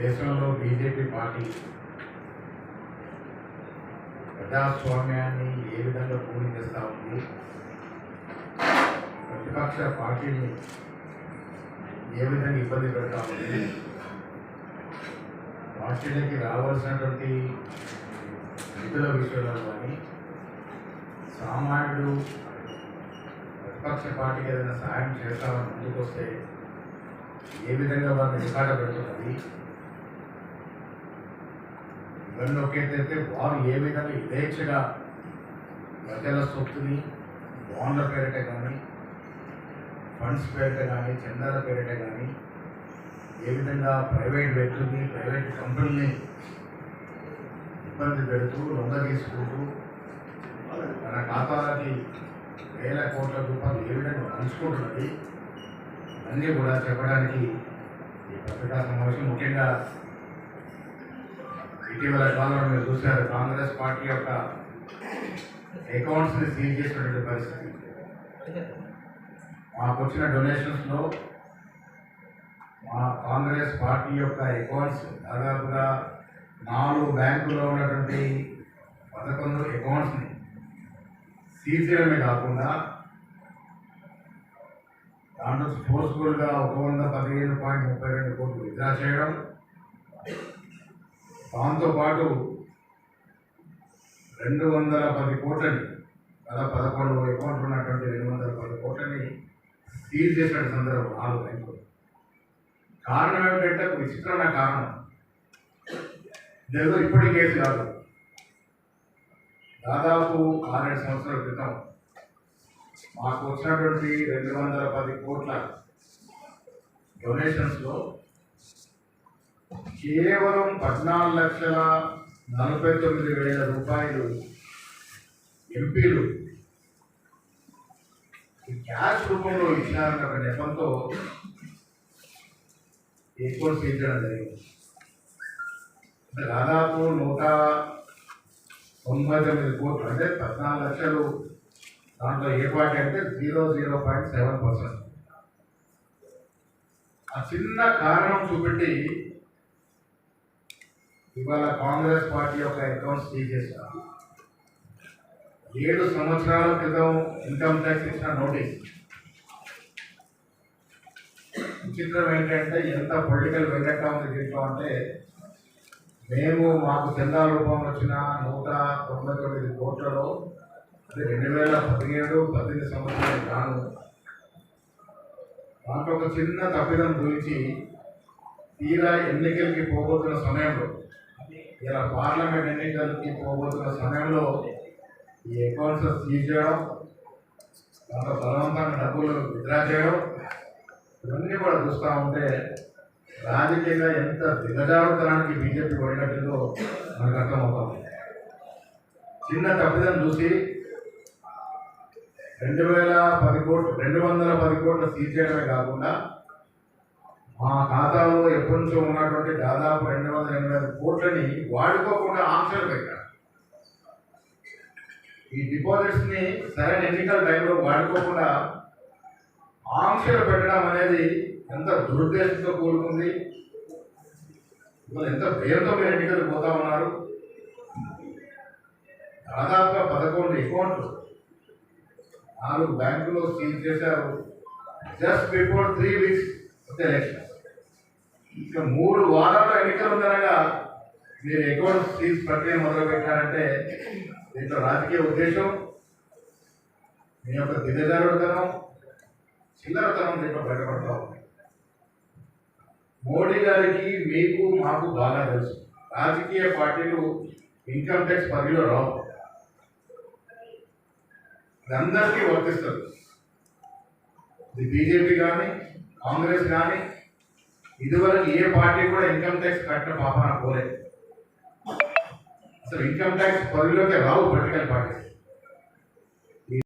దేశంలో BJP party ప్రజాస్వామ్యాన్ని ఏ విధంగా పూర్తి చేస్తూ ఉంది, ప్రతిపక్ష పార్టీని ఏ విధంగా ఇబ్బంది పెడతా ఉంది, పార్టీలకి రావాల్సినటువంటి నిధుల విషయంలో కానీ సామాన్యుడు ప్రతిపక్ష పార్టీకి ఏదైనా సహాయం చేస్తామని ముందుకు వస్తే ఏ విధంగా వారిని రికార్డ పెడుతున్నది, ఇవన్నీ ఒకేదైతే వారు ఏ విధంగా యథేచ్ఛగా ప్రజల సొత్తుని బాండ్ల పేరిట కానీ ఫండ్స్ పేరిట కానీ చందాల పేరిట కానీ ఏ విధంగా ప్రైవేట్ వ్యక్తుల్ని ప్రైవేట్ కంపెనీని ఇబ్బంది పెడుతూ లొంగ తీసుకుంటూ తన ఖాతాలకి వేల కోట్ల రూపాయలు ఏ విధంగా పంచుకుంటున్నది అన్నీ కూడా చెప్పడానికి ఈ పత్రికా సమావేశం. ముఖ్యంగా ఇటీవల కాలంలో మీరు చూశారు, కాంగ్రెస్ పార్టీ యొక్క అకౌంట్స్ని సీజ్ చేసినటువంటి పరిస్థితి. మాకు వచ్చిన డొనేషన్స్లో మా కాంగ్రెస్ పార్టీ యొక్క అకౌంట్స్ దాదాపుగా 4 బ్యాంకుల్లో ఉన్నటువంటి 11 అకౌంట్స్ని సీజ్ చేయడమే కాకుండా దాంట్లో ఫోర్స్ఫుల్గా 115.32 కోట్లు విత్డ్రా చేయడం, దాంతోపాటు 210 కోట్లని గత 11 అకౌంట్లు ఉన్నటువంటి 210 కోట్లని సీజ్ చేసిన సందర్భం 4 బ్యాంకులు. కారణం ఏమిటంటే విచిత్రమైన కారణం, ఇదేదో ఇప్పటి కేసు కాదు. దాదాపు 6-7 సంవత్సరాల క్రితం మాకు వచ్చినటువంటి 210 కోట్ల డొనేషన్స్లో కేవలం 14,49,000 రూపాయలు ఎంపీలు క్యాష్ రూపంలో ఇచ్చినారన్న ఒక నెపంతో ఎక్కువ సీజడం జరిగింది. దాదాపు 199 కోట్లు అంటే 14 లక్షలు. దాంట్లో ఏ పార్టీ అంటే 0.7%. ఆ చిన్న కారణం చూపెట్టి ఇవాళ కాంగ్రెస్ పార్టీ యొక్క అకౌంట్స్ తీసేశారు. 7 సంవత్సరాల క్రితం ఇన్కమ్ ట్యాక్స్ ఇచ్చిన నోటీస్. విచిత్రం ఏంటంటే ఎంత పొలిటికల్ వెంకట ఉంది దీంట్లో అంటే, మేము మాకు చందా రూపంలో వచ్చిన 199 కోట్లలో అది 2017-18 సంవత్సరాలు కాను. దాంట్లో ఒక చిన్న తప్పిదం గురించి తీరా ఎన్నికలకి పోబోతున్న సమయంలో, ఇలా పార్లమెంట్ ఎన్నికలకి పోబోతున్న సమయంలో ఈ అకౌంట్స్ సీజ్ చేయడం, దాంట్లో బలవంతంగా డబ్బులు విత్డ్రా చేయడం, ఇవన్నీ కూడా చూస్తూ ఉంటే రాజకీయంగా ఎంత దిగజారుతనానికి బీజేపీ పడినట్టుందో మనకు అర్థమవుతుంది. చిన్న తప్పిదం చూసి 210 కోట్లు సీజ్ చేయడమే కాకుండా మా ఖాతాలో ఎప్పటి నుంచో ఉన్నటువంటి దాదాపు 280 కోట్లని వాడుకోకుండా ఆంక్షలు పెట్టారు. ఈ డిపాజిట్స్ని సరైన ఎన్నికల టైంలో వాడుకోకుండా ఆంక్షలు పెట్టడం అనేది ఎంత దురుద్దేశంతో కూడుకుంది. ఎంత భయంతో మీరు ఎన్నికలు పోతా ఉన్నారు. దాదాపుగా 11 అకౌంట్లు 4 బ్యాంకులో సీజ్ చేశారు. Just before 3 weeks of the election. ఇక 3 వారాల్లో ఎన్నికలు ఉండగా మీరు అకౌంట్ సీజ్ ప్రక్రియ మొదలుపెట్టారంటే దీంట్లో రాజకీయ ఉద్దేశం, మీ యొక్క దిగజారుడుతనం, చిల్లరతనం దీంట్లో బయటపడతా ఉంది. మోడీ గారికి మీకు మాకు బాగా తెలుసు, రాజకీయ పార్టీలు ఇన్కమ్ ట్యాక్స్ పరిధిలో రావు. అందరికీ వర్తిస్తుంది. ఇది బీజేపీ కానీ కాంగ్రెస్ కానీ ఇదివరకు ఏ పార్టీ కూడా ఇన్కమ్ ట్యాక్స్ కట్టిన పాపాన పోలేదు. అసలు ఇన్కమ్ ట్యాక్స్ పరిధిలోకి రావు పొలిటికల్ పార్టీస్.